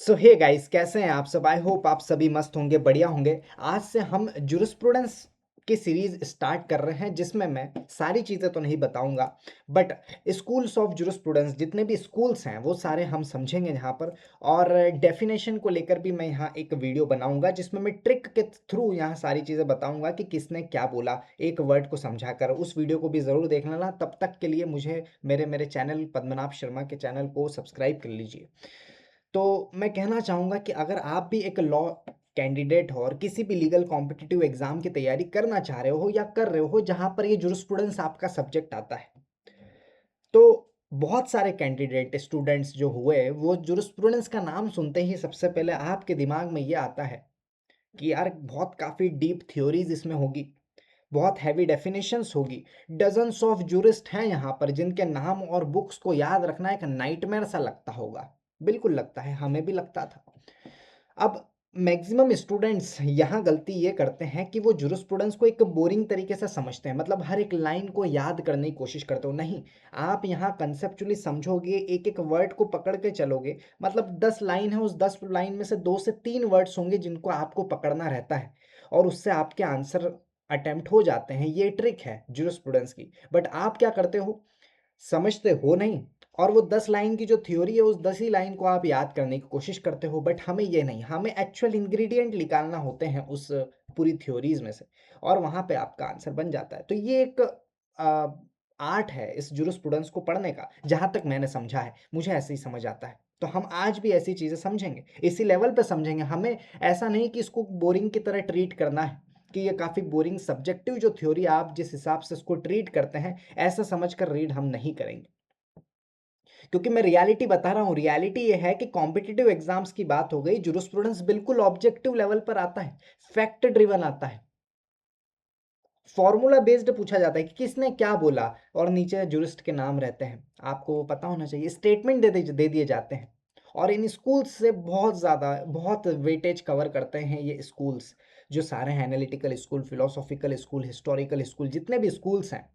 सो hey guys, कैसे हैं आप सब। आई होप आप सभी मस्त होंगे, बढ़िया होंगे। आज से हम जुरिस्प्रूडेंस की सीरीज स्टार्ट कर रहे हैं, जिसमें मैं सारी चीज़ें तो नहीं बताऊंगा, बट स्कूल्स ऑफ जुरिस्प्रूडेंस जितने भी स्कूल्स हैं वो सारे हम समझेंगे यहाँ पर। और डेफिनेशन को लेकर भी मैं यहाँ एक वीडियो बनाऊंगा, जिसमें मैं ट्रिक के थ्रू यहाँ सारी चीज़ें बताऊंगा कि किसने क्या बोला एक वर्ड को समझा कर। उस वीडियो को भी ज़रूर देख लेना। तब तक के लिए मुझे मेरे चैनल पद्मनाभ शर्मा के चैनल को सब्सक्राइब कर लीजिए। तो मैं कहना चाहूँगा कि अगर आप भी एक लॉ कैंडिडेट हो और किसी भी लीगल कॉम्पिटिटिव एग्जाम की तैयारी करना चाह रहे हो या कर रहे हो जहाँ पर ये जुरिस्प्रूडेंस आपका सब्जेक्ट आता है, तो बहुत सारे कैंडिडेट स्टूडेंट्स जो हुए वो जुरिस्प्रूडेंस का नाम सुनते ही सबसे पहले आपके दिमाग में ये आता है कि यार बहुत काफ़ी डीप थ्योरीज इसमें होगी, बहुत हैवी डेफिनेशंस होगी, डजन्स ऑफ जूरिस्ट हैं यहाँ पर जिनके नाम और बुक्स को याद रखना एक नाइटमेयर सा लगता होगा। बिल्कुल लगता है, हमें भी लगता था। अब मैक्सिमम स्टूडेंट्स यहाँ गलती ये करते हैं कि वो जुरिस्प्रूडेंस को एक बोरिंग तरीके से समझते हैं, मतलब हर एक लाइन को याद करने की कोशिश करते हो। नहीं, आप यहाँ कंसेप्चुअली समझोगे, एक एक वर्ड को पकड़ के चलोगे। मतलब 10 लाइन है, उस 10 लाइन में से 2 से 3 वर्ड्स होंगे जिनको आपको पकड़ना रहता है, और उससे आपके आंसर अटेम्प्ट हो जाते हैं। ये ट्रिक है जुरिस्प्रूडेंस की। बट आप क्या करते हो, समझते हो नहीं, और वो 10 लाइन की जो थ्योरी है उस 10 ही लाइन को आप याद करने की कोशिश करते हो। बट हमें ये नहीं, हमें एक्चुअल इंग्रेडिएंट निकालना होते हैं उस पूरी थ्योरीज में से, और वहां पे आपका आंसर बन जाता है। तो ये एक आर्ट है इस जुरिस्प्रूडेंस को पढ़ने का। जहां तक मैंने समझा है, मुझे ऐसे ही समझ आता है, तो हम आज भी ऐसी चीजें समझेंगे, इसी लेवल पे समझेंगे। हमें ऐसा नहीं कि इसको बोरिंग की तरह ट्रीट करना है कि ये काफ़ी बोरिंग सब्जेक्टिव जो थ्योरी आप जिस हिसाब से इसको ट्रीट करते हैं, ऐसा समझकर रीड हम नहीं करेंगे। क्योंकि मैं रियलिटी बता रहा हूँ। रियलिटी ये है कि कॉम्पिटिटिव एग्जाम्स की बात हो गई, जुरिस्प्रूडेंस बिल्कुल ऑब्जेक्टिव लेवल पर आता है, फैक्ट ड्रिवन आता है, फॉर्मूला बेस्ड पूछा जाता है कि किसने क्या बोला, और नीचे जुरिस्ट के नाम रहते हैं। आपको वो पता होना चाहिए, स्टेटमेंट दे दिए जाते हैं। और इन स्कूल्स से बहुत ज़्यादा, बहुत वेटेज कवर करते हैं ये स्कूल्स, जो सारे हैं analytical school, philosophical school, historical school, जितने भी स्कूल्स हैं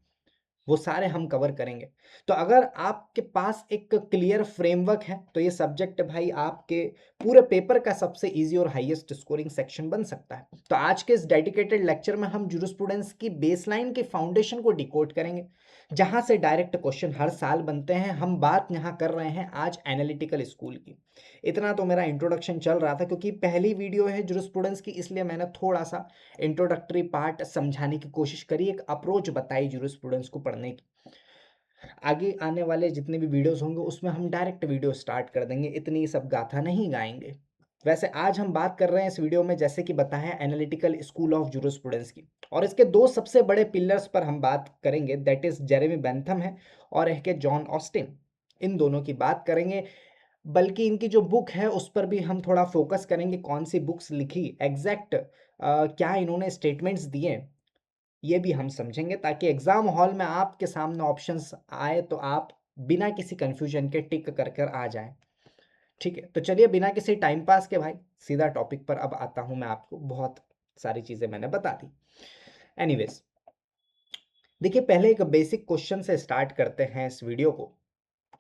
वो सारे हम कवर करेंगे। तो अगर आपके पास एक क्लियर फ्रेमवर्क है, तो ये सब्जेक्ट भाई आपके पूरे पेपर का सबसे इजी और हाईएस्ट स्कोरिंग सेक्शन बन सकता है। तो आज के इस डेडिकेटेड लेक्चर में हम जुरिस्प्रूडेंस की बेसलाइन के फाउंडेशन को डिकोड करेंगे, जहां से डायरेक्ट क्वेश्चन हर साल बनते हैं। हम बात यहाँ कर रहे हैं आज एनालिटिकल स्कूल की। इतना तो मेरा इंट्रोडक्शन चल रहा था, क्योंकि पहली वीडियो है जुरिस्प्रूडेंस की, इसलिए मैंने थोड़ा सा इंट्रोडक्टरी पार्ट समझाने की कोशिश करी, एक अप्रोच बताई जुरिस्प्रूडेंस को पढ़ने की। आगे आने वाले जितने भी वीडियोस होंगे उसमें हम डायरेक्ट वीडियो स्टार्ट कर देंगे, इतनी सब गाथा नहीं गाएंगे। वैसे आज हम बात कर रहे हैं इस वीडियो में, जैसे कि बताया, एनालिटिकल स्कूल ऑफ जुरिस्प्रूडेंस की, और इसके दो सबसे बड़े पिलर्स पर हम बात करेंगे, दैट इज जेरेमी बेंथम है और एक है जॉन ऑस्टिन। इन दोनों की बात करेंगे, बल्कि इनकी जो बुक है उस पर भी हम थोड़ा फोकस करेंगे, कौन सी बुक्स लिखी, एग्जैक्ट क्या इन्होंने स्टेटमेंट्स दिए, ये भी हम समझेंगे, ताकि एग्जाम हॉल में आपके सामने ऑप्शंस आए तो आप बिना किसी कंफ्यूजन के टिक कर कर आ जाएं। ठीक है, तो चलिए बिना किसी टाइम पास के भाई सीधा टॉपिक पर अब आता हूं मैं। आपको बहुत सारी चीजें मैंने बता दी। एनीवेज, देखिए पहले एक बेसिक क्वेश्चन से स्टार्ट करते हैं इस वीडियो को,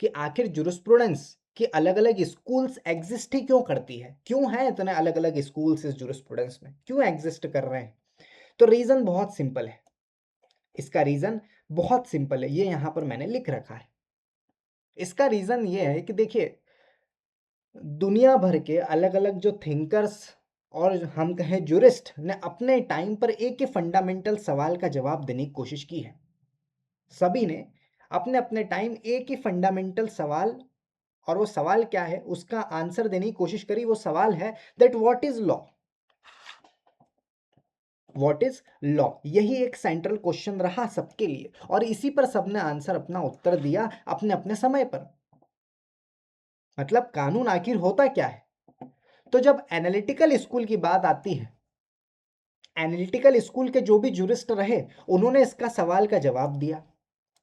कि आखिर जुरिस्प्रूडेंस की अलग अलग स्कूल्स एग्जिस्ट ही क्यों करती है, क्यों है इतने अलग अलग स्कूल्स इस जुरिस्प्रूडेंस में, क्यों एग्जिस्ट कर रहे हैं। तो रीजन बहुत सिंपल है, इसका रीजन बहुत सिंपल है, ये यहां पर मैंने लिख रखा है। इसका रीजन ये है कि देखिए, दुनिया भर के अलग अलग जो थिंकर्स और हम कहें जुरिस्ट ने अपने टाइम पर एक ही फंडामेंटल सवाल का जवाब देने की कोशिश की है। सभी ने अपने अपने टाइम एक ही फंडामेंटल सवाल, और वो सवाल क्या है उसका आंसर देने की कोशिश करी। वो सवाल है that what is law, what is law. यही एक सेंट्रल क्वेश्चन रहा सबके लिए, और इसी पर सबने आंसर अपना उत्तर दिया अपने अपने समय पर। मतलब कानून आखिर होता क्या है। तो जब एनालिटिकल स्कूल की बात आती है, एनालिटिकल स्कूल के जो भी जुरिस्ट रहे उन्होंने इसका सवाल का जवाब दिया,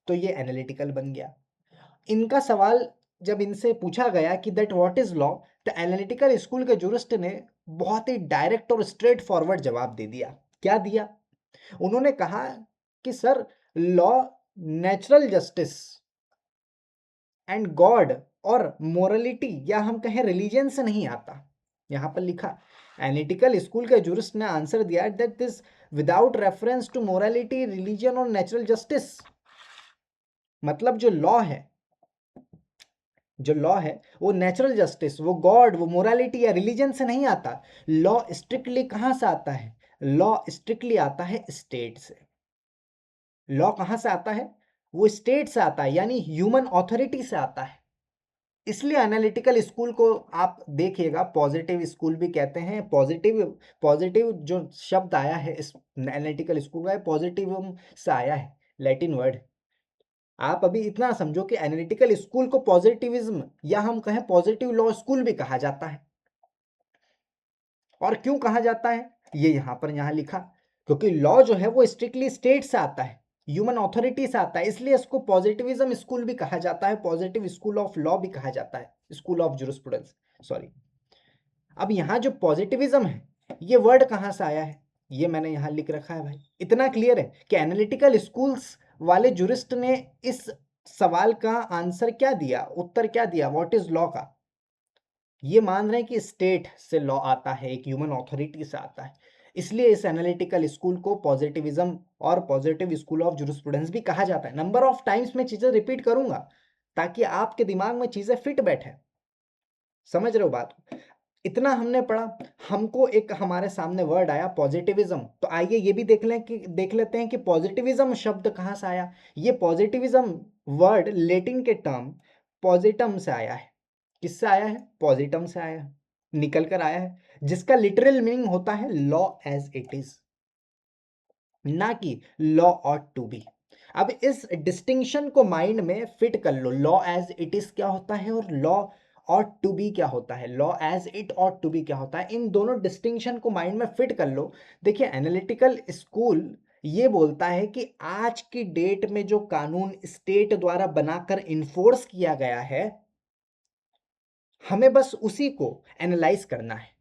तो ये एनालिटिकल बन गया। इनका सवाल जब इनसे पूछा गया कि दैट व्हाट इज लॉ, तो एनालिटिकल स्कूल के जुरिस्ट ने बहुत ही डायरेक्ट और स्ट्रेट फॉरवर्ड जवाब दे दिया। क्या दिया, उन्होंने कहा कि sir, law, natural justice and God और मोरलिटी या हम कहें रिलीजन से नहीं आता। यहाँ पर लिखा, एनालिटिकल स्कूल के जुरिस्ट ने आंसर दिया that this without reference to morality, religion और नेचुरल जस्टिस। मतलब जो लॉ है वो नेचुरल जस्टिस, वो गॉड, वो मोरालिटी या रिलीजन से नहीं आता। लॉ स्ट्रिक्टली कहाँ से आता है? लॉ स्ट्रिक्टली आता है स्टेट से। लॉ कहाँ से आता है? वो स्टेट से आता है, यानी ह्यूमन ऑथोरिटी से आता है। इसलिए एनालिटिकल स्कूल को आप देखिएगा पॉजिटिव स्कूल भी कहते हैं। पॉजिटिव जो शब्द आया है इस एनालिटिकल स्कूल का, पॉजिटिव से आया है, लैटिन वर्ड। आप अभी इतना समझो कि एनालिटिकल स्कूल को पॉजिटिविज्म या हम कहें पॉजिटिव लॉ स्कूल भी कहा जाता है। और क्यों कहा जाता है ये यहाँ लिखा, क्योंकि लॉ जो है वो स्ट्रिक्टली स्टेट से आता है, ह्यूमन ऑथोरिटी से आता है, इसलिए इसको पॉजिटिविज्म स्कूल भी कहा जाता है, पॉजिटिव स्कूल ऑफ लॉ भी कहा जाता है, स्कूल ऑफ जूरिस्प्रूडेंस, सॉरी। अब यहाँ जो पॉजिटिविज्म है ये वर्ड कहाँ से आया है ये मैंने यहाँ लिख रखा है भाई। इतना क्लियर है कि एनालिटिकल स्कूल्स वाले जुरिस्ट ने इस सवाल का आंसर क्या दिया, उत्तर क्या दिया, व्हाट इज लॉ का। ये मान रहे हैं कि स्टेट से लॉ आता है, एक ह्यूमन ऑथोरिटी से आता है, इसलिए इस एनालिटिकल स्कूल को पॉजिटिविज्म और पॉजिटिव स्कूल ऑफ जूरिस्प्रूडेंस भी कहा जाता है। नंबर ऑफ टाइम्स मैं चीजें रिपीट करूंगा ताकि आपके दिमाग में चीजें फिट बैठे। समझ रहे हो बात? इतना हमने पढ़ा, हमको एक हमारे सामने वर्ड आया पॉजिटिविज्म, तो आइए ये भी देख लेते हैं कि पॉजिटिविज्म शब्द कहाँ से आया। ये पॉजिटिविज्म वर्ड लेटिन के टर्म पॉजिटम से आया है। किससे आया है? पॉजिटम से आया है, निकल कर आया है, जिसका लिटरल मीनिंग होता है लॉ एज इट इज, ना कि लॉ ऑट टू बी। अब इस डिस्टिंक्शन को माइंड में फिट कर लो, लॉ एज इट इज क्या होता है और लॉ ऑट टू बी क्या होता है, law as it ought to be क्या होता है। इन दोनों डिस्टिंक्शन को माइंड में फिट कर लो। देखिए एनालिटिकल स्कूल ये बोलता है कि आज की डेट में जो कानून स्टेट द्वारा बनाकर इन्फोर्स किया गया है, हमें बस उसी को एनालाइज करना है।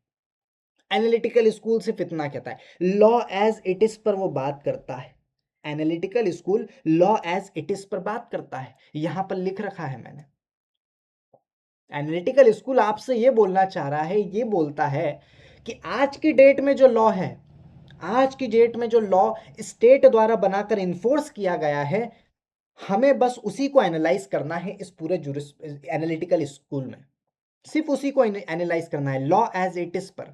एनालिटिकल स्कूल सिर्फ इतना कहता है, लॉ एज इट इज पर वो बात करता है। Analytical school law as it is पर बात करता है, यहां पर लिख रखा है मैंने। एनालिटिकल स्कूल आपसे ये बोलना चाह रहा है, ये बोलता है कि आज की डेट में जो लॉ है, आज की डेट में जो लॉ स्टेट द्वारा बनाकर इन्फोर्स किया गया है, हमें बस उसी को एनालाइज करना है। इस पूरे एनालिटिकल स्कूल में सिर्फ उसी को एनालाइज करना है, लॉ एज इट इज पर।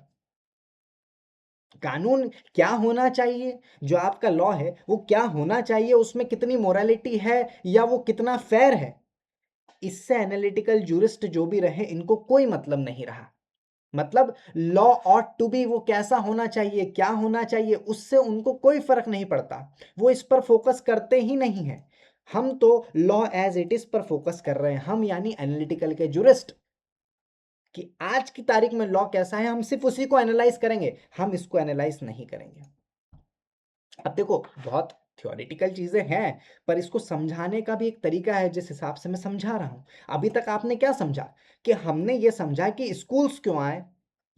कानून क्या होना चाहिए, जो आपका लॉ है वो क्या होना चाहिए, उसमें कितनी मोरालिटी है या वो कितना फेयर है, इससे एनालिटिकल जूरिस्ट जो भी रहे इनको कोई मतलब नहीं रहा। मतलब लॉ ऑट टू बी, वो कैसा होना चाहिए, क्या होना चाहिए, उससे उनको कोई फर्क नहीं पड़ता, वो इस पर फोकस करते ही नहीं है। हम तो लॉ एज इट इज पर फोकस कर रहे हैं, हम यानी एनालिटिकल के जूरिस्ट, कि आज की तारीख में लॉ कैसा है हम सिर्फ उसी को एनालाइज करेंगे, हम इसको एनालाइज नहीं करेंगे। अब देखो बहुत थ्योरेटिकल चीजें हैं, पर इसको समझाने का भी एक तरीका है जिस हिसाब से मैं समझा रहा हूं। अभी तक आपने क्या समझा कि हमने ये समझा कि स्कूल्स क्यों आए,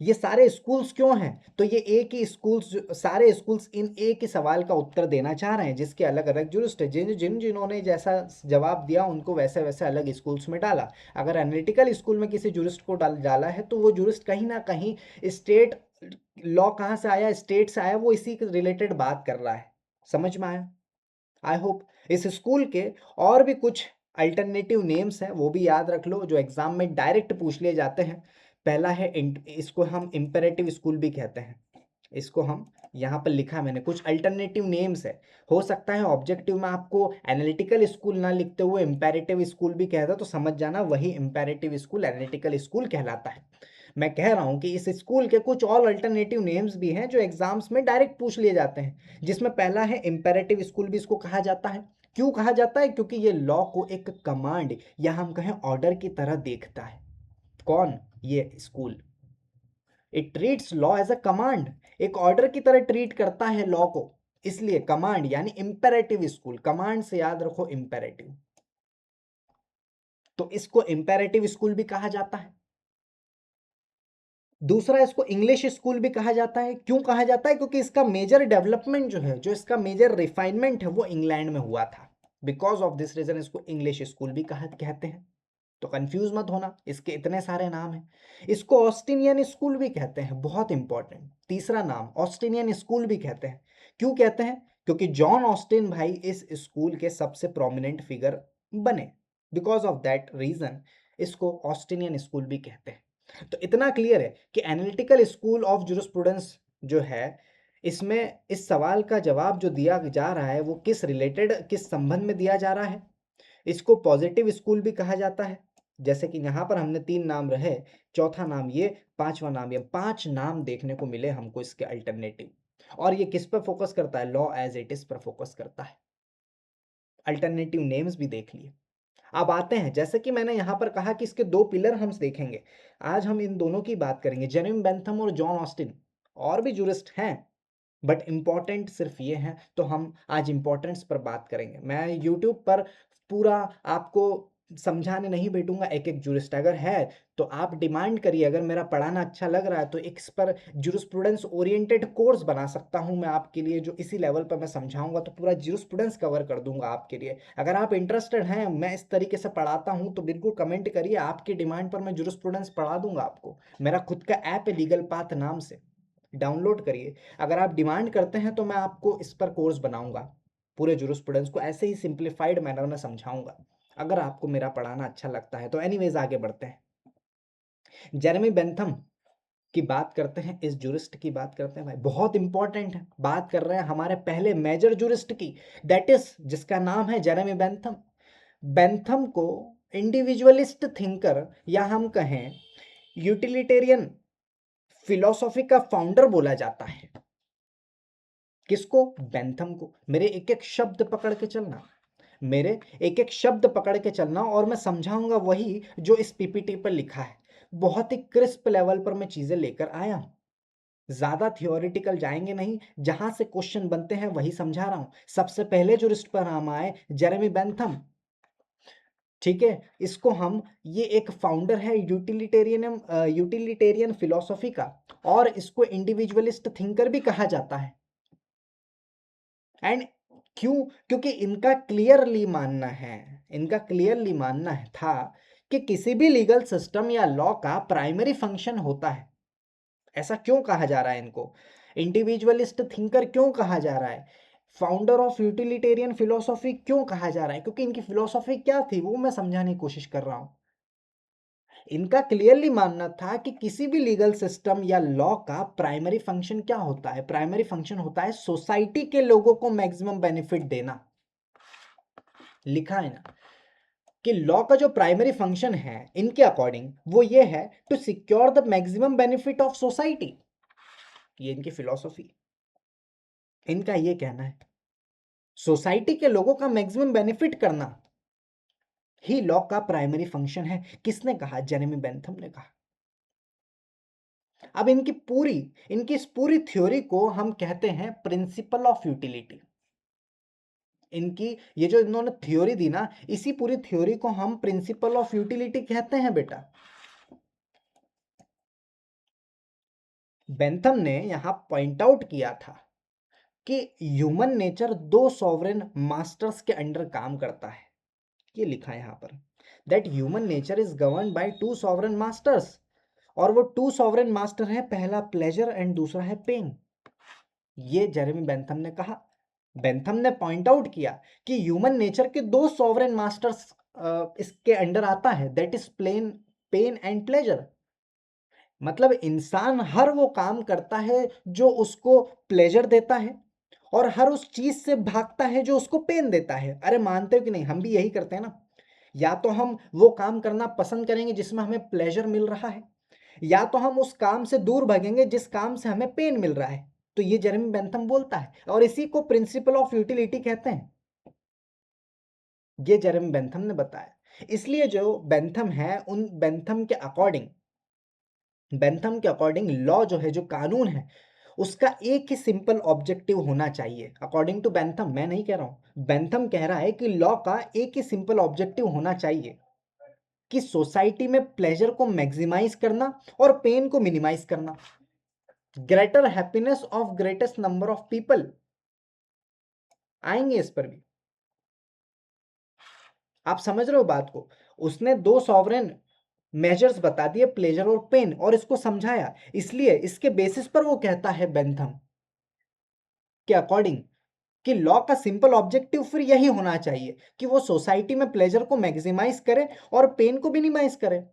ये सारे स्कूल्स क्यों हैं, तो ये एक ही स्कूल्स, सारे स्कूल्स इन एक ही सवाल का उत्तर देना चाह रहे हैं, जिसके अलग अलग जुरिस्ट है, जिन्होंने जैसा जवाब दिया उनको वैसे वैसे अलग स्कूल्स में डाला। अगर एनालिटिकल स्कूल में किसी जुरिस्ट को डाला है तो वो जुरिस्ट कहीं ना कहीं स्टेट लॉ कहाँ से आया, स्टेट से आया, वो इसी के रिलेटेड बात कर रहा है। समझ में आया? I hope. इस स्कूल के और भी कुछ अल्टरनेटिव नेम्स हैं, वो भी याद रख लो, जो एग्जाम में डायरेक्ट पूछ लिए जाते हैं। पहला है इसको हम इम्पेरेटिव स्कूल भी कहते हैं, इसको हम यहाँ पर लिखा है मैंने, कुछ अल्टरनेटिव नेम्स है। हो सकता है ऑब्जेक्टिव में आपको एनालिटिकल स्कूल ना लिखते हुए इम्पेरेटिव स्कूल भी कहता, तो समझ जाना वही इम्पेरेटिव स्कूल एनालिटिकल स्कूल कहलाता है। मैं कह रहा हूं कि इस स्कूल के कुछ और अल्टरनेटिव नेम्स भी हैं जो एग्जाम्स में डायरेक्ट पूछ लिए जाते हैं, जिसमें पहला है इम्पेरेटिव स्कूल भी इसको कहा जाता है। क्यों कहा जाता है? क्योंकि ये लॉ को एक कमांड या हम कहें ऑर्डर की तरह देखता है। कौन? ये school. It treats law as a command, एक ऑर्डर की तरह ट्रीट करता है लॉ को, इसलिए कमांड यानी इंपेरेटिव स्कूल। कमांड से याद रखो इंपेरेटिव, तो इसको इंपेरेटिव स्कूल भी कहा जाता है। दूसरा, इसको इंग्लिश स्कूल भी कहा जाता है। क्यों कहा जाता है? क्योंकि इसका मेजर डेवलपमेंट जो है, जो इसका मेजर रिफाइनमेंट है, वो इंग्लैंड में हुआ था। बिकॉज ऑफ दिस रीजन इसको इंग्लिश स्कूल भी कहते हैं। तो कंफ्यूज मत होना, इसके इतने सारे नाम हैं। इसको ऑस्टिनियन स्कूल भी कहते हैं, बहुत इंपॉर्टेंट। तीसरा नाम ऑस्टिनियन स्कूल भी कहते हैं। क्यों कहते हैं? क्योंकि जॉन ऑस्टिन भाई इस स्कूल के सबसे प्रोमिनेंट फिगर बने। बिकॉज ऑफ दैट रीजन इसको ऑस्टिनियन स्कूल भी कहते हैं। तो इतना क्लियर है कि एनालिटिकल स्कूल ऑफ जूरिस्प्रूडेंस जो है, इसमें इस सवाल का जवाब जो दिया जा रहा है वो किस रिलेटेड, किस संबंध में दिया जा रहा है। इसको पॉजिटिव स्कूल भी कहा जाता है। जैसे कि यहाँ पर हमने 3 नाम रहे, चौथा नाम ये, पांचवा नाम ये, 5 नाम देखने को मिले हमको इसके अल्टरनेटिव। और ये किस पर फोकस करता है? लॉ एज इट इज पर फोकस करता है। अल्टरनेटिव नेम्स भी देख लिए। अब आते हैं, जैसे कि मैंने यहाँ पर कहा कि इसके 2 पिलर हम देखेंगे। आज हम इन दोनों की बात करेंगे, जेरेमी बेंथम और जॉन ऑस्टिन। और भी जूरिस्ट हैं बट इम्पॉर्टेंट सिर्फ ये हैं, तो हम आज इम्पोर्टेंट्स पर बात करेंगे। मैं यूट्यूब पर पूरा आपको समझाने नहीं बैठूंगा एक एक जूरिस्ट। अगर है तो आप डिमांड करिए, अगर मेरा पढ़ाना अच्छा लग रहा है तो इस पर जूरिस्प्रूडेंस ओरिएंटेड कोर्स बना सकता हूं मैं आपके लिए, जो इसी लेवल पर मैं समझाऊंगा तो पूरा जूरिस्प्रूडेंस कवर कर दूंगा आपके लिए। अगर आप इंटरेस्टेड हैं, मैं इस तरीके से पढ़ाता हूं, तो बिल्कुल कमेंट करिए, आपकी डिमांड पर मैं जूरिस्प्रूडेंस पढ़ा दूंगा आपको। मेरा खुद का ऐप है लीगल पाथ नाम से, डाउनलोड करिए। अगर आप डिमांड करते हैं तो मैं आपको इस पर कोर्स बनाऊंगा, पूरे जूरिस्प्रूडेंस को ऐसे ही सिंप्लीफाइड मैनर में समझाऊंगा, अगर आपको मेरा पढ़ाना अच्छा लगता है तो। एनीवेज आगे बढ़ते हैं। जेरेमी बेंथम की बात करते हैं, इस जूरिस्ट की बात करते हैं भाई, बहुत इंपॉर्टेंट है। बात कर रहे हैं हमारे पहले मेजर जूरिस्ट की, दैट इज जिसका नाम है जेरेमी बेंथम। बेंथम को इंडिविजुअलिस्ट थिंकर या हम कहें यूटिलिटेरियन फिलॉसफी का फाउंडर बोला जाता है। किसको? बेंथम को। मेरे एक एक शब्द पकड़ के चलना, मेरे एक एक शब्द पकड़ के चलना, और मैं समझाऊंगा वही जो इस पीपीटी पर लिखा है। बहुत ही क्रिस्प लेवल पर मैं चीजें लेकर आया हूं, ज्यादा थियोरिटिकल जाएंगे नहीं, जहां से क्वेश्चन बनते हैं वही समझा रहा हूं। सबसे पहले जो रिस्ट पर हम आए, जेरेमी बेंथम, ठीक है। इसको हम, ये एक फाउंडर है यूटिलिटेरियन फिलोसफी का, और इसको इंडिविजुअलिस्ट थिंकर भी कहा जाता है। एंड क्यों? क्योंकि इनका क्लियरली मानना है, इनका क्लियरली मानना है था कि किसी भी लीगल सिस्टम या लॉ का प्राइमरी फंक्शन होता है। ऐसा क्यों कहा जा रहा है इनको? इंडिविजुअलिस्ट थिंकर क्यों कहा जा रहा है? फाउंडर ऑफ यूटिलिटेरियन फिलोसॉफी क्यों कहा जा रहा है? क्योंकि इनकी फिलोसॉफी क्या थी वो मैं समझाने की कोशिश कर रहा हूं। इनका क्लियरली मानना था कि किसी भी लीगल सिस्टम या लॉ का प्राइमरी फंक्शन क्या होता है? प्राइमरी फंक्शन होता है सोसाइटी के लोगों को मैक्सिमम बेनिफिट देना। लिखा है ना कि लॉ का जो प्राइमरी फंक्शन है इनके अकॉर्डिंग वो ये है to secure the maximum benefit of society. ये इनकी फिलॉसफी, इनका ये कहना है सोसाइटी के लोगों का मैक्सिमम बेनिफिट करना ही लॉ का प्राइमरी फंक्शन है। किसने कहा? जेरेमी बेंथम ने कहा। अब इनकी इस पूरी थ्योरी को हम कहते हैं प्रिंसिपल ऑफ यूटिलिटी। इनकी ये जो इन्होंने थ्योरी दी ना, इसी पूरी थ्योरी को हम प्रिंसिपल ऑफ यूटिलिटी कहते हैं बेटा। बेंथम ने यहां पॉइंट आउट किया था कि ह्यूमन नेचर 2 सॉवरेन मास्टर्स के अंडर काम करता है। ये लिखा है यहां पर, that human nature is govern bye 2 sovereign masters. और वो 2 सॉवरेन मास्टर है, पहला प्लेजर एंड दूसरा है पेन। ये जेरेमी बेंथम ने कहा। बेंथम ने पॉइंट आउट किया कि ह्यूमन नेचर के 2 सॉवरेन मास्टर्स इसके अंडर आता है, that is pain and pleasure. मतलब इंसान हर वो काम करता है जो उसको प्लेजर देता है, और हर उस चीज से भागता है जो उसको पेन देता है। अरे मानते हो कि नहीं? हम भी यही करते हैं ना। या तो हम वो काम करना पसंद करेंगे जिसमें हमें प्लेजर मिल रहा है, या तो हम उस काम से दूर भागेंगे जिस काम से हमें पेन मिल रहा है। तो ये जेरेमी बेंथम बोलता है, और इसी को प्रिंसिपल ऑफ यूटिलिटी कहते हैं। ये जेरेमी बेंथम ने बताया। इसलिए जो बेंथम है, उन बेंथम के अकॉर्डिंग लॉ जो है, जो कानून है, उसका एक ही सिंपल ऑब्जेक्टिव होना चाहिए। अकॉर्डिंग टू बेंथम, मैं नहीं कह रहा हूं, बेंथम कह रहा है कि लॉ का एक ही सिंपल ऑब्जेक्टिव होना चाहिए कि सोसाइटी में प्लेजर को मैक्सिमाइज करना और पेन को मिनिमाइज करना। Greater happiness of greatest number of people, आएंगे इस पर भी। आप समझ रहे हो बात को? उसने 2 सॉवरेन मेजर्स बता दिए, प्लेजर और पेन, और इसको समझाया। इसलिए इसके बेसिस पर वो कहता है बेंथम के अकॉर्डिंग कि लॉ का सिंपल ऑब्जेक्टिव फिर यही होना चाहिए कि वो सोसाइटी में प्लेजर को मैक्सिमाइज करे और पेन को मिनिमाइज करे।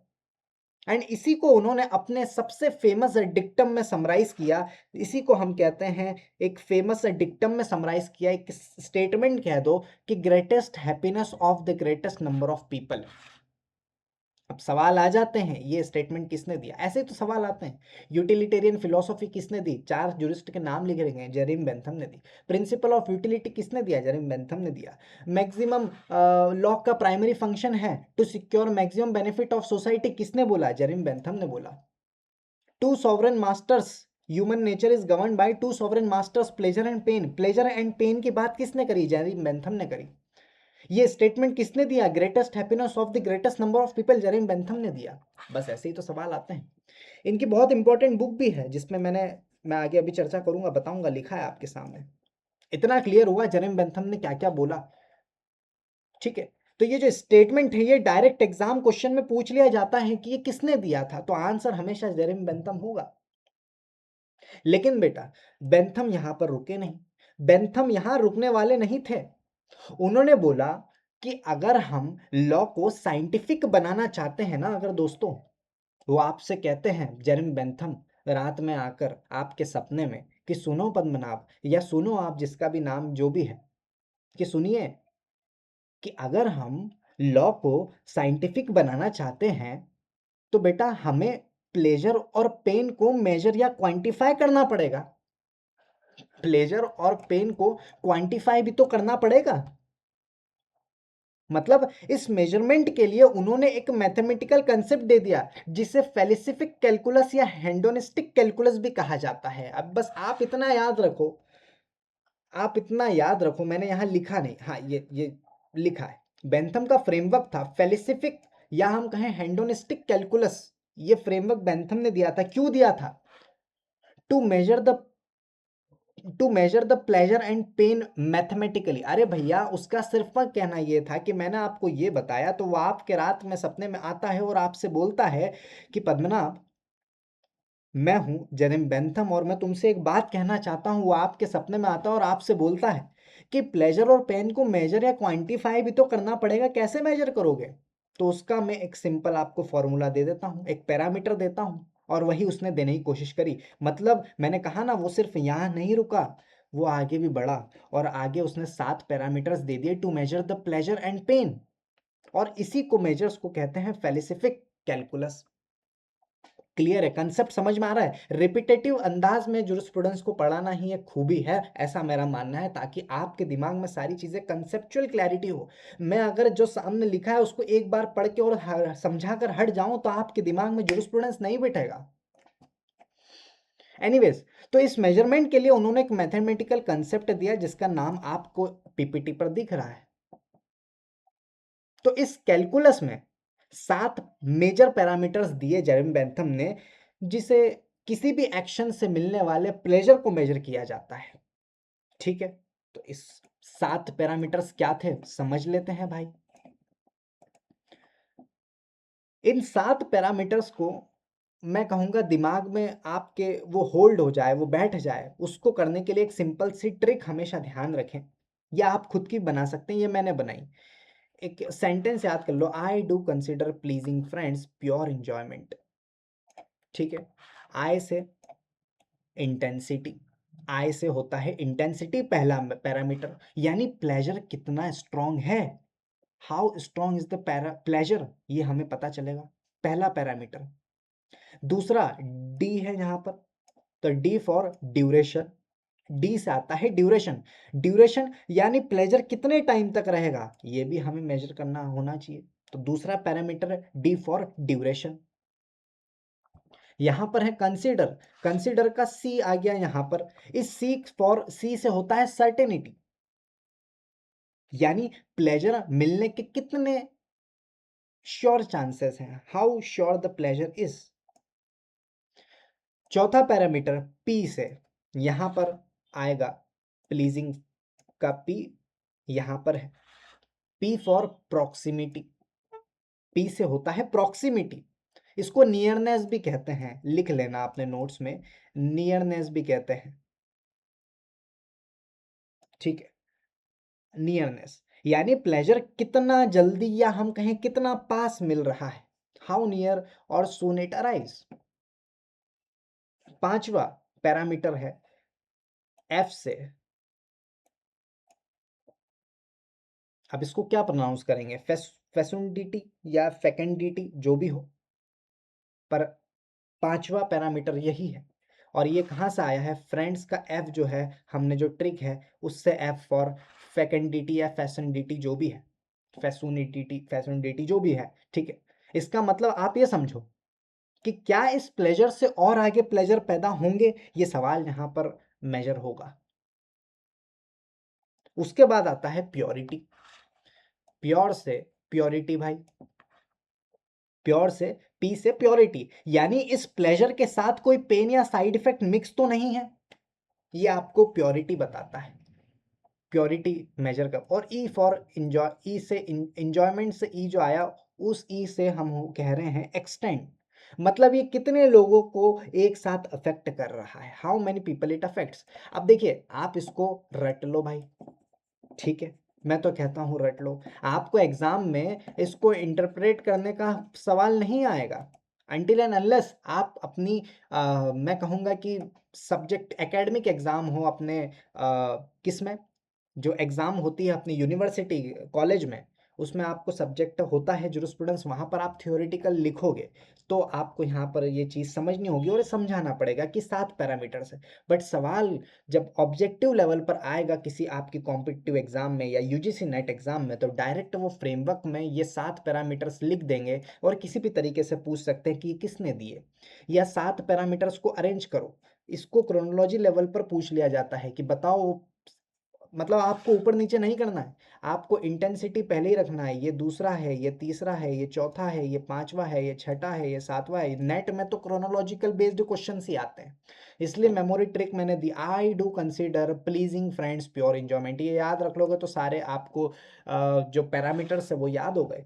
एंड इसी को उन्होंने अपने सबसे फेमस डिक्टम में समराइज किया। इसी को हम कहते हैं, एक फेमस डिक्टम में समराइज किया, एक स्टेटमेंट कह दो कि greatest happiness of the greatest number of people. अब सवाल आ जाते हैं, ये स्टेटमेंट किसने दिया? ऐसे तो सवाल आते हैं। यूटिलिटेरियन फिलोसॉफी किसने दी? 4 जूरिस्ट के नाम लिखे गए हैं, जेरिम बेंथम ने दी। प्रिंसिपल ऑफ यूटिलिटी किसने दिया? जेरिम बेंथम ने दिया। मैक्सिमम लॉ का प्राइमरी फंक्शन है to secure maximum benefit of society, किसने बोला? जेरिम बेंथम ने बोला। Two sovereign masters, human nature is govern by two sovereign masters, pleasure and pain. Pleasure and pain की बात किसने करी? जेरिम बेंथम ने करी। ये स्टेटमेंट किसने दिया? Greatest happiness of the greatest number of people, Jeremy Bentham ने दिया। बस ऐसे ही तो सवाल आते हैं। इनकी बहुत इंपॉर्टेंट बुक भी है जिसमें मैं आगे अभी चर्चा करूंगा, बताऊंगा, लिखा है आपके सामने। इतना क्लियर हुआ जेरिम बेंथम ने क्या क्या बोला। ठीक है, तो ये जो स्टेटमेंट है ये डायरेक्ट एग्जाम क्वेश्चन में पूछ लिया जाता है कि ये किसने दिया था, तो आंसर हमेशा जेरिम बेंथम होगा। लेकिन बेटा बेंथम यहां पर रुके नहीं, बेंथम यहां रुकने वाले नहीं थे। उन्होंने बोला कि अगर हम लॉ को साइंटिफिक बनाना चाहते हैं ना, अगर दोस्तों, वो आपसे कहते हैं जेरिम बेंथम रात में आकर आपके सपने में कि सुनो पद्मनाभ, या सुनो आप जिसका भी नाम जो भी है, कि सुनिए कि अगर हम लॉ को साइंटिफिक बनाना चाहते हैं तो बेटा हमें प्लेजर और पेन को मेजर या क्वांटिफाई करना पड़ेगा। प्लेजर और पेन को क्वांटिफाई भी तो करना पड़ेगा। मतलब इस मेजरमेंट के लिए उन्होंने एक मैथमेटिकल कंसेप्ट दे दिया जिसे फेलिसिफिक कैलकुलस या हेंडोनिस्टिक कैलकुलस भी कहा जाता है। अब बस आप इतना याद रखो, आप इतना याद रखो, मैंने यहां लिखा नहीं, हाँ ये लिखा है। बेंथम का फ्रेमवर्क था फेलिसिफिक या हम कहें हेंडोनिस्टिक कैलकुलस। ये फ्रेमवर्क बेंथम ने दिया था। क्यों दिया था? To measure the pleasure and pain mathematically. अरे भैया उसका सिर्फ कहना ये था कि मैंने आपको ये बताया तो वो आपके रात में सपने में आता है और आपसे बोलता है कि पद्मनाभ, मैं हूं जेरेम बेंथम और मैं तुमसे एक बात कहना चाहता हूं। वो आपके सपने में आता है और आपसे बोलता है कि प्लेजर और पेन को मेजर या क्वांटिफाई भी तो करना पड़ेगा। कैसे मेजर करोगे? तो उसका मैं एक सिंपल आपको फॉर्मूला दे देता हूं, एक पैरामीटर देता हूं, और वही उसने देने की कोशिश करी। मतलब मैंने कहा ना, वो सिर्फ यहां नहीं रुका, वो आगे भी बढ़ा और आगे उसने 7 पैरामीटर्स दे दिए to measure the pleasure and pain. और इसी को मेजर्स को कहते हैं फेलिसिफिक कैलकुलस। क्लियर है? कंसेप्ट समझ में आ रहा है? रिपीटेटिव अंदाज में जूरिस्प्रूडेंस को पढ़ाना ही एक खूबी है, ऐसा मेरा मानना है, ताकि आपके दिमाग में सारी चीजें कंसेप्चुअल क्लैरिटी हो। मैं अगर जो सामने लिखा है उसको एक बार पढ़ के और समझा कर हट जाऊं तो आपके दिमाग में जूरिस्प्रूडेंस नहीं बैठेगा। एनीवेज, तो इस मेजरमेंट के लिए उन्होंने एक मैथमेटिकल कंसेप्ट दिया जिसका नाम आपको पीपीटी पर दिख रहा है। तो इस कैलकुलस में 7 मेजर पैरामीटर्स दिए जेरेमी बेंथम ने, जिसे किसी भी एक्शन से मिलने वाले प्लेजर को मेजर किया जाता है। ठीक है, तो इस 7 पैरामीटर्स क्या थे समझ लेते हैं भाई। इन 7 पैरामीटर्स को मैं कहूंगा दिमाग में आपके वो होल्ड हो जाए, वो बैठ जाए, उसको करने के लिए एक सिंपल सी ट्रिक हमेशा ध्यान रखें, या आप खुद की बना सकते हैं, ये मैंने बनाई। एक सेंटेंस याद कर लो, I do consider pleasing friends pure enjoyment. ठीक है, आई से इंटेंसिटी, आई से होता है इंटेंसिटी पहला पैरामीटर, यानी प्लेजर कितना स्ट्रांग है, how strong is the pleasure, ये हमें पता चलेगा, पहला पैरामीटर। दूसरा डी है यहां पर, तो डी फॉर ड्यूरेशन, डी से आता है ड्यूरेशन। ड्यूरेशन यानी प्लेजर कितने टाइम तक रहेगा, ये भी हमें मेजर करना होना चाहिए। तो दूसरा पैरामीटर है डी फॉर ड्यूरेशन। यहां पर है कंसीडर, कंसीडर का सी आ गया यहां पर। इस सी से होता है सर्टेनिटी, यानी प्लेजर मिलने के कितने श्योर चांसेस हैं, how sure the pleasure is. चौथा पैरामीटर पी से, यहां पर आएगा प्लीजिंग का पी, यहां पर है। पी फॉर प्रॉक्सिमिटी, पी से होता है प्रॉक्सिमिटी। इसको नियरनेस भी कहते हैं, लिख लेना अपने नोट्स में, नियरनेस भी कहते हैं, ठीक है। नियरनेस यानी प्लेजर कितना जल्दी या हम कहें कितना पास मिल रहा है, हाउ नियर और सून इट अराइज। पांचवा पैरामीटर है एफ से, अब इसको क्या प्रोनाउंस करेंगे, फेसुंडिटी या फेकेंडिटी जो भी हो, पर पांचवा पैरामीटर यही है। और ये कहाँ से आया है, फ्रेंड्स का एफ जो है, हमने जो ट्रिक है उससे, एफ फॉर फेकेंडिटी या फैसेंडिटी जो भी है, फैसुनिटी जो भी है, ठीक है। इसका मतलब आप ये समझो कि क्या इस प्लेजर से और आगे प्लेजर पैदा होंगे, ये सवाल यहाँ पर मेजर होगा। उसके बाद आता है प्योरिटी, प्योर से प्योरिटी भाई, प्योर से पी से प्योरिटी, यानी इस प्लेजर के साथ कोई पेन या साइड इफेक्ट मिक्स तो नहीं है, ये आपको प्योरिटी बताता है। प्योरिटी मेजर कर, और ई फॉर इंजॉय, ई से इंजॉयमेंट से ई जो आया, उस ई से हम कह रहे हैं एक्सटेंड, मतलब ये कितने लोगों को एक साथ अफेक्ट कर रहा है, how many people it affects. अब देखिए आप इसको रट लो भाई, ठीक है, मैं तो कहता हूँ रट लो। आपको एग्जाम में इसको इंटरप्रेट करने का सवाल नहीं आएगा अनटिल एंड अनलेस आप अपनी मैं कहूँगा कि सब्जेक्ट एकेडमिक एग्जाम हो अपने किस में, जो एग्ज़ाम होती है अपनी यूनिवर्सिटी कॉलेज में, उसमें आपको सब्जेक्ट होता है जुरिस्प्रूडेंस, वहाँ पर आप थ्योरेटिकल लिखोगे तो आपको यहाँ पर ये चीज़ समझनी होगी और समझाना पड़ेगा कि 7 पैरामीटर्स है। बट सवाल जब ऑब्जेक्टिव लेवल पर आएगा किसी आपकी कॉम्पिटिटिव एग्जाम में या यूजीसी नेट एग्जाम में, तो डायरेक्ट वो फ्रेमवर्क में ये 7 पैरामीटर्स लिख देंगे और किसी भी तरीके से पूछ सकते हैं कि ये किसने दिए, या 7 पैरामीटर्स को अरेंज करो। इसको क्रोनोलॉजी लेवल पर पूछ लिया जाता है कि बताओ, मतलब आपको ऊपर नीचे नहीं करना है, आपको इंटेंसिटी पहले ही रखना है, ये दूसरा है, ये तीसरा है, ये चौथा है, ये पांचवा है, ये छठा है, ये सातवां है। नेट में तो क्रोनोलॉजिकल बेस्ड क्वेश्चन ही आते हैं, इसलिए मेमोरी ट्रिक मैंने दी, I do consider pleasing friends pure enjoyment, ये याद रख लोगे तो सारे आपको जो पैरामीटर्स है वो याद हो गए।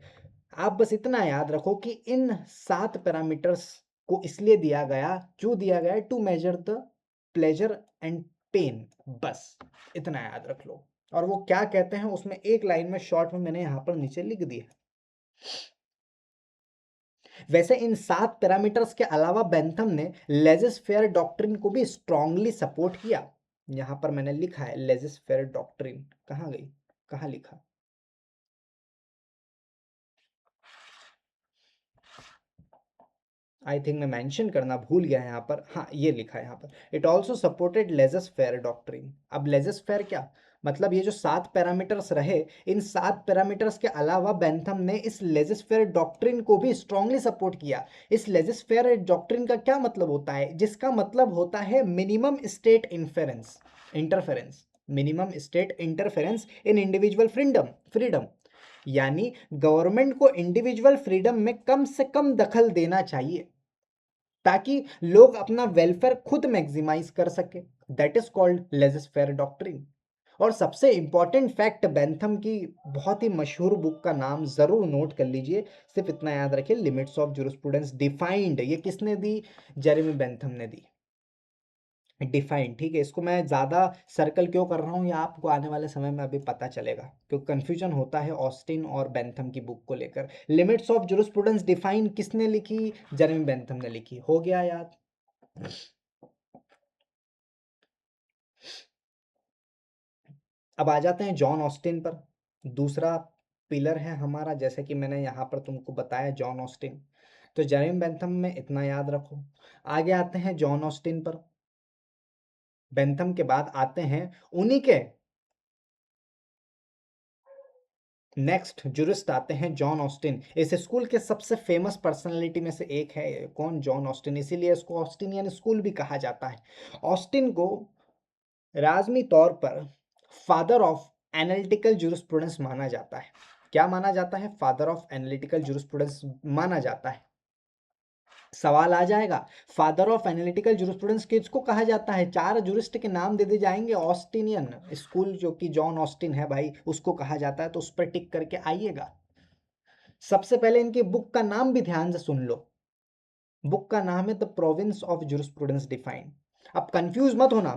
आप बस इतना याद रखो कि इन 7 पैरामीटर्स को इसलिए दिया गया, क्यों दिया गया, to measure the pleasure and pain, बस इतना याद रख लो। और वो क्या कहते हैं उसमें एक लाइन में शॉर्ट में मैंने यहां पर नीचे लिख दिया। वैसे इन 7 पैरामीटर्स के अलावा बेंथम ने लेजिस फेयर डॉक्ट्रिन को भी स्ट्रांगली सपोर्ट किया। यहां पर मैंने लिखा है लेजिस फेयर डॉक्ट्रिन, कहां गई, कहां लिखा, आई थिंक मैं मेंशन करना भूल गया यहाँ पर, हाँ ये लिखा है यहाँ पर, it also supported laissez faire doctrine. अब लेजस फेयर क्या, मतलब ये जो 7 पैरामीटर्स रहे, इन 7 पैरामीटर्स के अलावा बेंथम ने इस लेजस फेयर डॉक्ट्रिन को भी स्ट्रांगली सपोर्ट किया। इस लेजस फेयर डॉक्ट्रिन का क्या मतलब होता है, जिसका मतलब होता है minimum state inference interference, minimum state interference in individual freedom freedom, यानी गवर्नमेंट को इंडिविजुअल फ्रीडम में कम से कम दखल देना चाहिए ताकि लोग अपना वेलफेयर खुद मैक्सिमाइज कर सके, that is called laissez faire doctrine. और सबसे इंपॉर्टेंट फैक्ट बेंथम की बहुत ही मशहूर बुक का नाम जरूर नोट कर लीजिए, सिर्फ इतना याद रखिए, लिमिट्स ऑफ जुरिस्प्रूडेंस डिफाइंड, ये किसने दी, जेरेमी बेंथम ने दी, डिफाइंड, ठीक है। इसको मैं ज़्यादा सर्कल क्यों कर रहा हूँ, या आपको आने वाले समय में अभी पता चलेगा, क्योंकि कंफ्यूजन होता है ऑस्टिन और बेंथम की बुक को लेकर। लिमिट्स ऑफ जुरिस्प्रूडेंस डिफाइन किसने लिखी, जेरेमी बेंथम ने लिखी, हो गया याद। अब आ जाते हैं जॉन ऑस्टिन पर, दूसरा पिलर है हमारा, जैसे कि मैंने यहाँ पर तुमको बताया जॉन ऑस्टिन, तो जेरेमी बेंथम में इतना याद रखो। आगे आते हैं जॉन ऑस्टिन पर, बेंथम के बाद आते हैं उन्हीं के नेक्स्ट जुरिस्ट आते हैं जॉन ऑस्टिन। इस स्कूल के सबसे फेमस पर्सनालिटी में से एक है कौन, जॉन ऑस्टिन, इसीलिए इसको ऑस्टिनियन स्कूल भी कहा जाता है। ऑस्टिन को राजमी तौर पर फादर ऑफ एनालिटिकल जुरिस्प्रूडेंस माना जाता है। क्या माना जाता है, फादर ऑफ एनालिटिकल जुरिस्प्रूडेंस माना जाता है। सवाल आ जाएगा, फादर ऑफ एनालिटिकल जूरिस्प्रूडेंस किसको कहा जाता है? 4 जूरिस्ट के नाम दे दिए जाएंगे। ऑस्टिनियन स्कूल जो कि जॉन ऑस्टिन है भाई, उसको कहा जाता है, तो उस पर टिक करके आइएगा। सबसे पहले इनकी बुक का नाम भी ध्यान से सुन लो। बुक का नाम है the province of jurisprudence defined. अब कंफ्यूज मत होना,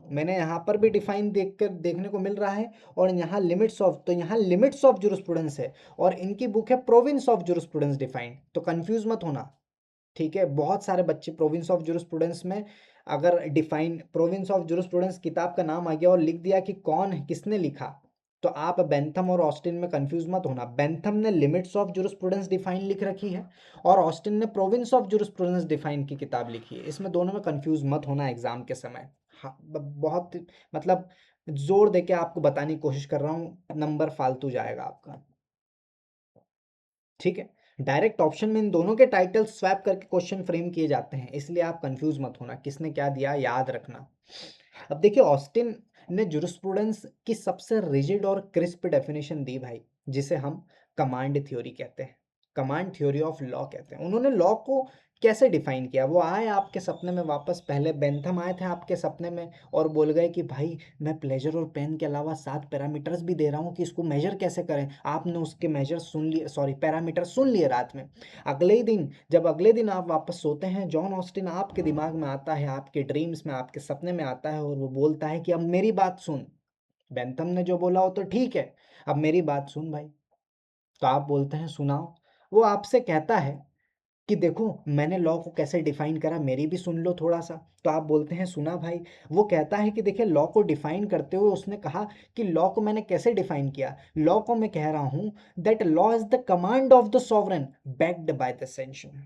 मैंने यहाँ पर भी डिफाइन देखने को मिल रहा है, और यहाँ लिमिट्स ऑफ, तो यहाँ लिमिट्स ऑफ जूरिस्प्रूडेंस है, और इनकी बुक है प्रोविंस ऑफ जूरिस्प्रूडेंस डिफाइंड। तो कंफ्यूज मत होना, ठीक है। बहुत सारे बच्चे प्रोविंस ऑफ जूरिस्प्रूडेंस में अगर डिफाइन प्रोविंस ऑफ जूरिस्प्रूडेंस किताब का नाम आ गया और लिख दिया कि कौन है, किसने लिखा, तो आप बेंथम और ऑस्टिन में कंफ्यूज मत होना। बेंथम ने लिमिट्स ऑफ जूरिस्प्रूडेंस डिफाइन लिख रखी है, और ऑस्टिन ने प्रोविंस ऑफ जूरिस्प्रूडेंस डिफाइन की किताब लिखी है। इसमें दोनों में कंफ्यूज मत होना एग्जाम के समय। हाँ, बहुत मतलब जोर देके आपको बताने की कोशिश कर रहा हूँ, नंबर फालतू जाएगा आपका, ठीक है। डायरेक्ट ऑप्शन में इन दोनों के टाइटल स्वैप करके क्वेश्चन फ्रेम किए जाते हैं, इसलिए आप कंफ्यूज मत होना किसने क्या दिया, याद रखना। अब देखिए, ऑस्टिन ने जुरिस्प्रूडेंस की सबसे रिजिड और क्रिस्प डेफिनेशन दी भाई, जिसे हम कमांड थ्योरी कहते हैं, कमांड थ्योरी ऑफ लॉ कहते हैं। उन्होंने लॉ को कैसे डिफाइन किया? वो आए आपके सपने में वापस, पहले बेंथम आए थे आपके सपने में और बोल गए कि भाई मैं प्लेजर और पेन के अलावा 7 पैरामीटर्स भी दे रहा हूँ कि इसको मेजर कैसे करें। आपने उसके मेजर सुन लिए, सॉरी पैरामीटर सुन लिए रात में। अगले ही दिन, जब अगले दिन आप वापस सोते हैं, जॉन ऑस्टिन आपके दिमाग में आता है, आपके ड्रीम्स में, आपके सपने में आता है, और वो बोलता है कि अब मेरी बात सुन, बेंथम ने जो बोला हो तो ठीक है, अब मेरी बात सुन भाई। तो आप बोलते हैं सुनाओ। वो आपसे कहता है कि देखो मैंने लॉ को कैसे डिफाइन करा, मेरी भी सुन लो थोड़ा सा। तो आप बोलते हैं सुना भाई। वो कहता है कि देखिए, लॉ को डिफाइन करते हुए उसने कहा कि लॉ को मैंने कैसे डिफाइन किया। लॉ को मैं कह रहा हूं that law is the command of the sovereign backed by the sanction.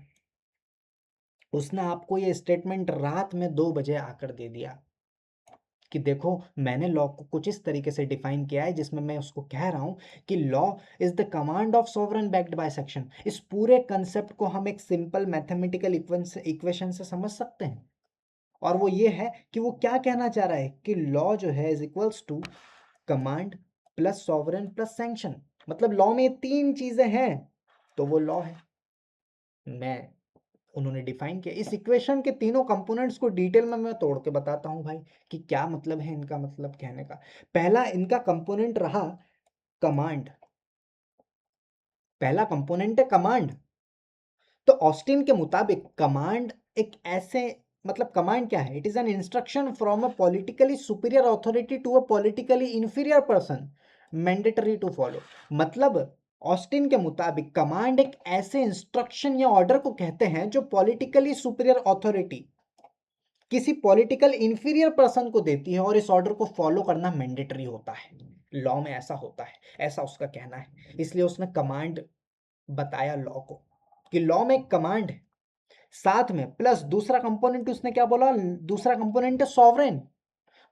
उसने आपको ये स्टेटमेंट रात में 2 बजे आकर दे दिया कि देखो मैंने लॉ को कुछ इस तरीके से डिफाइन किया है, जिसमें मैं उसको कह रहा हूं कि law is the command of sovereign backed by section. इस पूरे कंसेप्ट को हम एक सिंपल मैथमेटिकल इक्वेशन से समझ सकते हैं, और वो ये है कि वो क्या कहना चाह रहा है कि लॉ जो है is equals to command plus sovereign plus sanction. मतलब लॉ में 3 चीजें हैं, तो वो लॉ है। मैं उन्होंने डिफाइन किया इस इक्वेशन के तीनों कंपोनेंट्स को, डिटेल में मैं तोड़ के बताता हूं भाई कि क्या मतलब है इनका, मतलब कहने का। पहला इनका कंपोनेंट रहा कमांड, पहला कंपोनेंट है कमांड। तो ऑस्टिन के मुताबिक कमांड एक ऐसे, मतलब कमांड क्या है? It is an instruction from a politically superior authority to a politically inferior person mandatory to follow. मतलब ऑस्टिन के मुताबिक कमांड एक ऐसे इंस्ट्रक्शन या ऑर्डर को कहते हैं जो पॉलिटिकली सुपीरियर अथॉरिटी किसी पॉलिटिकल इंफीरियर पर्सन को देती है, और इस ऑर्डर को फॉलो करना मैंडेटरी होता है। लॉ में ऐसा होता है, ऐसा उसका कहना है। इसलिए उसने कमांड बताया लॉ को कि लॉ में एक कमांड है, साथ में प्लस दूसरा कंपोनेंट उसने क्या बोला? दूसरा कंपोनेंट है सॉवरेन।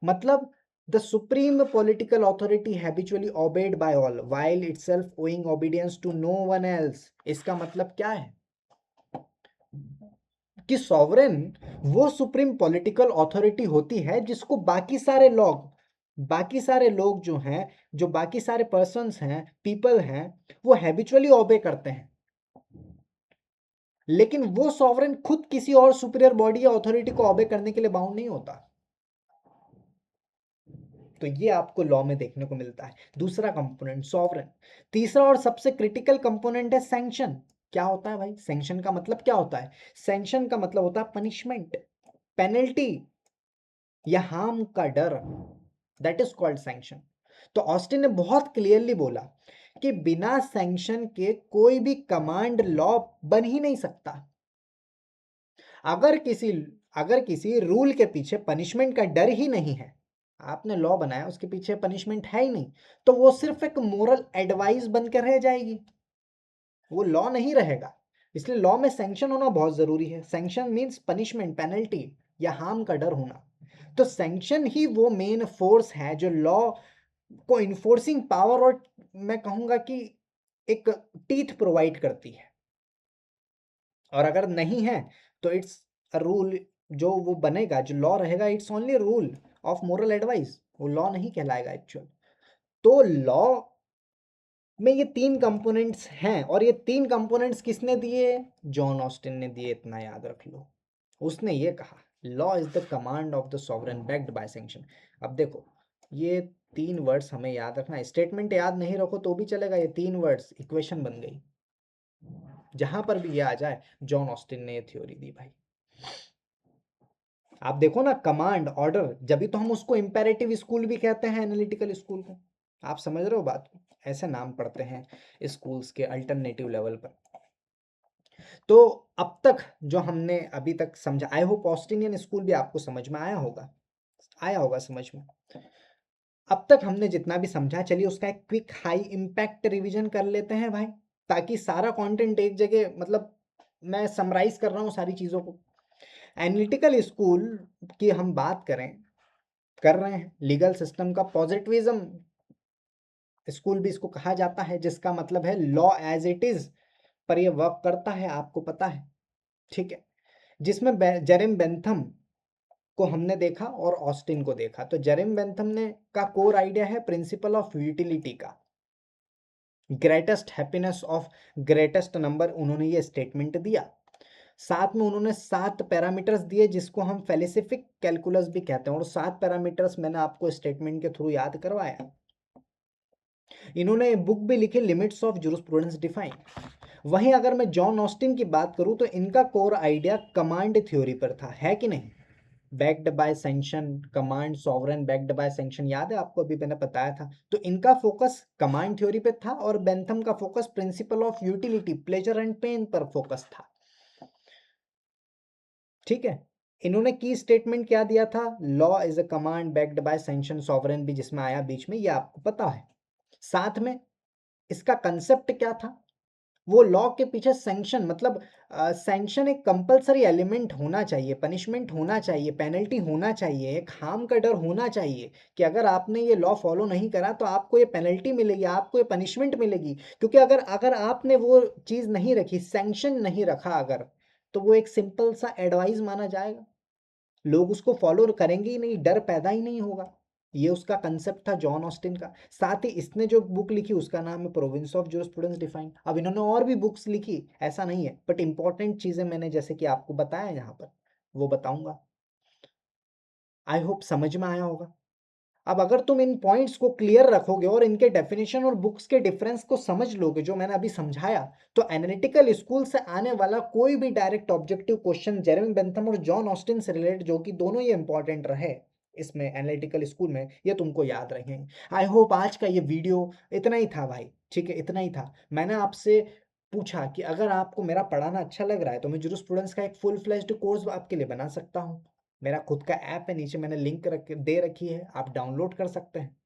मतलब the supreme political authority habitually obeyed by all while itself owing obedience to no one else. इसका मतलब क्या है कि सॉवरेन वो सुप्रीम पॉलिटिकल अथॉरिटी होती है जिसको बाकी सारे लोग जो हैं, जो बाकी सारे पर्सन्स हैं, पीपल हैं, वो हैबिचुअली ओबे करते हैं। लेकिन वो सॉवरेन खुद किसी और सुपीरियर बॉडी या अथॉरिटी को ओबे करने के लिए बाउंड नहीं होता। तो ये आपको लॉ में देखने को मिलता है, दूसरा कंपोनेंट सॉवरेन। तीसरा और सबसे क्रिटिकल कंपोनेंट है सैंक्शन। क्या होता है भाई सैंक्शन का मतलब? क्या होता है सैंक्शन का मतलब? होता है पनिशमेंट, पेनल्टी या हार्म का डर, दैट इज कॉल्ड सैंक्शन। तो ऑस्टिन ने बहुत क्लियरली बोला कि बिना सैंक्शन के कोई भी कमांड लॉ बन ही नहीं सकता। अगर किसी अगर किसी रूल के पीछे पनिशमेंट का डर ही नहीं है, आपने लॉ बनाया उसके पीछे पनिशमेंट है ही नहीं, तो वो सिर्फ एक मोरल एडवाइस बनकर रह जाएगी, वो लॉ नहीं रहेगा। इसलिए लॉ में सैंक्शन होना बहुत जरूरी है। सैंक्शन मीन्स पनिशमेंट, पेनल्टी या हार्म का डर होना। तो सैंक्शन ही वो मेन फोर्स है जो लॉ को इन्फोर्सिंग पावर, और मैं कहूंगा कि एक टीथ प्रोवाइड करती है। और अगर नहीं है तो इट्स अ रूल, जो वो बनेगा, जो लॉ रहेगा, it's only rule of moral advice, वो लॉ नहीं कहलाएगा एक्चुअल। तो लॉ में ये 3 कंपोनेंट्स हैं, और ये 3 कंपोनेंट्स किसने दिए? जॉन ऑस्टिन ने दिए, इतना याद रख लो। उसने ये कहा law is the command of the sovereign backed by sanction. अब देखो ये 3 वर्ड्स हमें याद रखना है, स्टेटमेंट याद नहीं रखो तो भी चलेगा, ये 3 वर्ड्स इक्वेशन बन गई। जहां पर भी ये आ जाए जॉन ऑस्टिन ने ये थ्योरी दी भाई। आप देखो ना, कमांड ऑर्डर, जब भी तो हम उसको इंपेरेटिव स्कूल भी कहते हैं, एनालिटिकल स्कूल को। आप समझ रहे हो बात को? ऐसे नाम पढ़ते हैं स्कूल्स के अल्टरनेटिव लेवल पर। तो अब तक जो हमने अभी तक समझा, आई होप ऑस्टिनियन स्कूल भी आपको समझ में आया होगा समझ में। अब तक हमने जितना भी समझा, चलिए उसका एक क्विक हाई इम्पैक्ट रिवीजन कर लेते हैं भाई, ताकि सारा कंटेंट एक जगह, मतलब मैं समराइज कर रहा हूँ सारी चीज़ों को। एनालिटिकल स्कूल की हम बात कर रहे हैं, लीगल सिस्टम का पॉजिटिविज्म स्कूल भी इसको कहा जाता है, जिसका मतलब है लॉ एज इट इज पर ये वर्क करता है, आपको पता है, ठीक है। जिसमें जेरेमी बेंथम को हमने देखा और ऑस्टिन को देखा। तो जेरेमी बेंथम ने का कोर आइडिया है प्रिंसिपल ऑफ यूटिलिटी का, greatest happiness of greatest number, उन्होंने ये स्टेटमेंट दिया। साथ में उन्होंने 7 पैरामीटर्स दिए जिसको हम फेलिसिफिक कैलकुलस भी कहते हैं, और 7 पैरामीटर्स मैंने आपको स्टेटमेंट के थ्रू याद करवाया। इन्होंने बुक भी लिखी लिमिट्स ऑफ जूरिस्प्रूडेंस डिफाइन। वहीं अगर मैं जॉन ऑस्टिन की बात करूं तो इनका कोर आइडिया कमांड थ्योरी पर था, है कि नहीं? Backed by sanction, command sovereign backed by sanction, याद है आपको, अभी मैंने बताया था। तो इनका फोकस कमांड थ्योरी पे था, और बेंथम का focus principle of utility, pleasure and pain पर फोकस था, ठीक है। इन्होंने की स्टेटमेंट क्या दिया था? Law is a command backed by sanction sovereign भी जिसमें आया बीच में, ये आपको पता है। साथ में इसका कंसेप्ट क्या था? वो लॉ के पीछे सैंक्शन, मतलब सैंक्शन एक कंपलसरी एलिमेंट होना चाहिए, पनिशमेंट होना चाहिए, पेनल्टी होना चाहिए, एक हार्म का डर होना चाहिए कि अगर आपने ये लॉ फॉलो नहीं करा तो आपको ये पेनल्टी मिलेगी, आपको ये पनिशमेंट मिलेगी। क्योंकि अगर अगर आपने वो चीज़ नहीं रखी, सैंक्शन नहीं रखा अगर, तो वो एक सिंपल सा एडवाइस माना जाएगा, लोग उसको फॉलो करेंगे ही नहीं, डर पैदा ही नहीं होगा। ये उसका कंसेप्ट था जॉन ऑस्टिन का। साथ ही इसने जो बुक लिखी उसका नाम है प्रोविंस ऑफ जूरिस्प्रूडेंस डिफाइंड। अब इन्होंने और भी बुक्स लिखी, ऐसा नहीं है, बट इंपॉर्टेंट चीजें मैंने जैसे कि आपको बताया यहाँ पर वो बताऊंगा। आई होप समझ में आया होगा। अब अगर तुम इन पॉइंट्स को क्लियर रखोगे और इनके डेफिनेशन और बुक्स के डिफरेंस को समझ लोगे जो मैंने अभी समझाया, तो एनालिटिकल स्कूल से आने वाला कोई भी direct objective question Jeremy Bentham और जॉन ऑस्टिन से रिलेटेड, जो कि दोनों ही इंपॉर्टेंट रहे इसमें एनालिटिकल स्कूल में, ये तुमको याद रहेंगे। आई होप आज का ये वीडियो इतना ही था भाई, ठीक है, इतना ही था। मैंने आपसे पूछा कि अगर आपको मेरा पढ़ाना अच्छा लग रहा है तो मैं जूरिस्प्रूडेंस का एक फुल फ्लेज्ड कोर्स आपके लिए बना सकता हूँ। मेरा खुद का ऐप है, नीचे मैंने लिंक दे रखी है, आप डाउनलोड कर सकते हैं।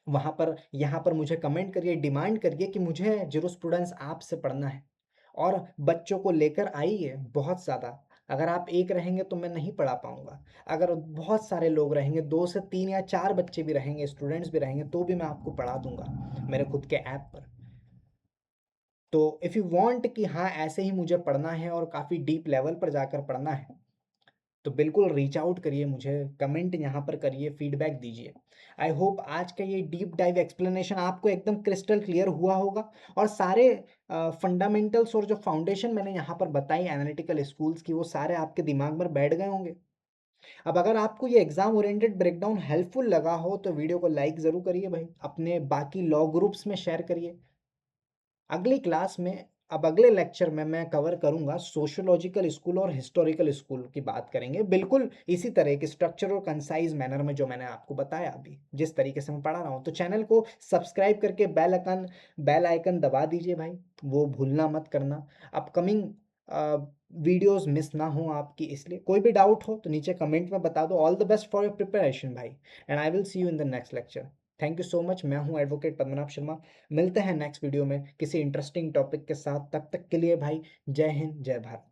वहाँ पर यहाँ पर मुझे कमेंट करिए, डिमांड करिए कि मुझे जूरिस्प्रूडेंस आपसे पढ़ना है, और बच्चों को लेकर आइए बहुत ज़्यादा। अगर आप एक रहेंगे तो मैं नहीं पढ़ा पाऊंगा, अगर बहुत सारे लोग रहेंगे, 2 से 3 या 4 बच्चे भी रहेंगे, स्टूडेंट्स भी रहेंगे, तो भी मैं आपको पढ़ा दूंगा मेरे खुद के ऐप पर। तो इफ़ यू वांट कि हाँ ऐसे ही मुझे पढ़ना है और काफ़ी डीप लेवल पर जाकर पढ़ना है, तो बिल्कुल रीच आउट करिए मुझे, कमेंट यहाँ पर करिए, फीडबैक दीजिए। आई होप आज का ये डीप डाइव एक्सप्लेनेशन आपको एकदम क्रिस्टल क्लियर हुआ होगा, और सारे फंडामेंटल्स और जो फाउंडेशन मैंने यहाँ पर बताई एनालिटिकल स्कूल्स की, वो सारे आपके दिमाग में बैठ गए होंगे। अब अगर आपको ये एग्जाम ओरिएंटेड ब्रेकडाउन हेल्पफुल लगा हो तो वीडियो को लाइक ज़रूर करिए भाई, अपने बाकी लॉ ग्रुप्स में शेयर करिए। अगली क्लास में, अब अगले लेक्चर में मैं कवर करूंगा सोशियोलॉजिकल स्कूल और हिस्टोरिकल स्कूल की बात करेंगे, बिल्कुल इसी तरह के स्ट्रक्चर और कंसाइज मैनर में जो मैंने आपको बताया अभी, जिस तरीके से मैं पढ़ा रहा हूँ। तो चैनल को सब्सक्राइब करके बेल आइकन दबा दीजिए भाई, वो भूलना मत करना। अपकमिंग वीडियोस मिस ना हो आपकी, इसलिए कोई भी डाउट हो तो नीचे कमेंट में बता दो। All the best for your preparation भाई, and I will see you in the next lecture. Thank you so much. मैं हूँ एडवोकेट पद्मनाभ शर्मा। मिलते हैं नेक्स्ट वीडियो में किसी इंटरेस्टिंग टॉपिक के साथ, तब तक के लिए भाई जय हिंद जय भारत।